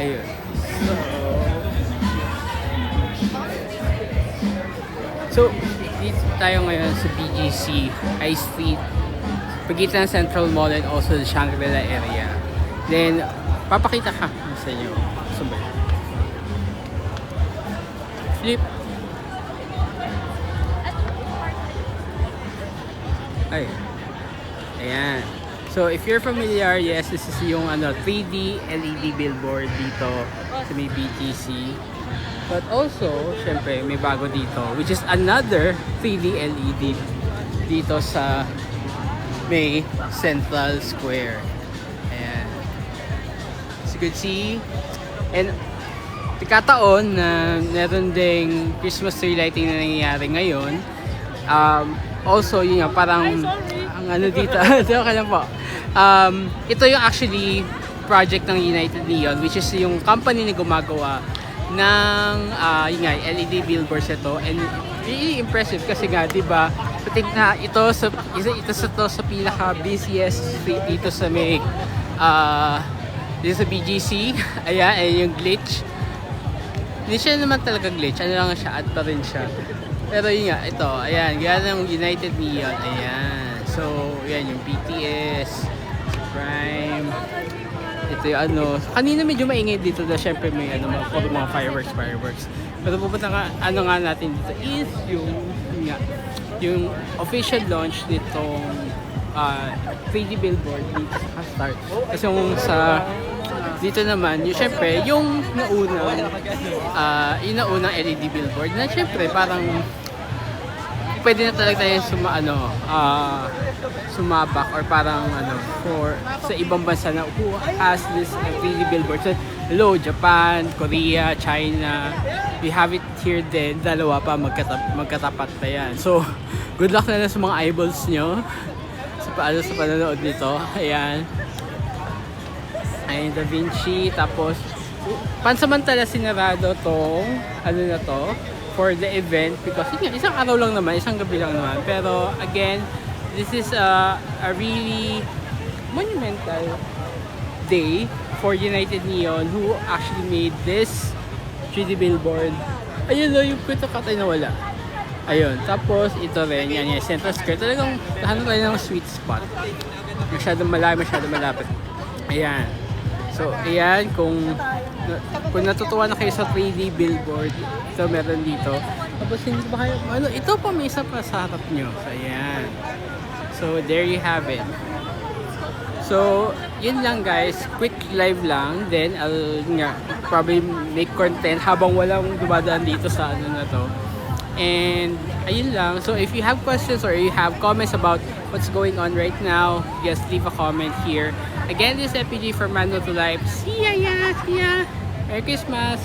Ayun. So, dito tayo ngayon sa BGC High Street, pagitan ng Central Mall and also the Shangri-La area. Then, papakita ka sa inyo. Sabay. Flip. Ay. Ayan. So, if you're familiar, yes, this is yung 3D LED billboard dito sa may BGC. But also, syempre, may bago dito, which is another 3D LED dito sa may Central Square. Ayan. As you could see, and pikataon na meron ding Christmas tree lighting na nangyayari ngayon. Also, yun nga, parang ang ano dito, okay lang po. Ito yung actually project ng United Neon, which is yung company na gumagawa ng yun nga, LED billboards ito, and really impressive kasi nga, di ba, patig na ito sa pinaka busiest street dito sa may dito sa BGC. Ayan, yung glitch. Hindi siya naman talaga glitch, ano lang siya, add pa rin siya. Pero yun nga, ito, ayan, gaya ng United Neon, ayan. So, ayan yung BTS, Prime. Ito yung kanina medyo maingay dito na syempre may mga fireworks. Pero pupunta ka, nga natin dito is yung official launch nitong 3D billboard dito sa Start. Kasi yung dito naman, yung syempre, yung naunang LED billboard na syempre parang pwede na talaga tayo sumabak or parang for sa ibang bansa na who has this 3D billboard. So, hello, Japan, Korea, China. We have it here din. Dalawa pa magkatapat na yan. So, good luck na lang sa mga eyeballs nyo sa panonood nito. Ayan. Ayan, Da Vinci. Tapos, pansamantala sinarado tong na to for the event because isang araw lang naman, isang gabi lang naman. Pero again, this is a really monumental day for United Neon who actually made this 3D billboard. Ayun o, yung kwento-katay na wala. Ayun, tapos ito rin, yan, Central Square. Talagang hanap tayo ng sweet spot. Masyadong malapit. Ayan. So, ayan, kung natutuwa na kayo sa 3D billboard, ito meron dito. Tapos hindi ba kayo, ito pa may isa pa sa harap nyo. So, ayan. So, there you have it. So, yun lang guys. Quick live lang. Then, I'll probably make content habang walang dumadaan dito sa na to. And, ayun lang. So, if you have questions or you have comments about what's going on right now, just leave a comment here. Again, this is FPG from Mando to Life. See ya! Merry Christmas!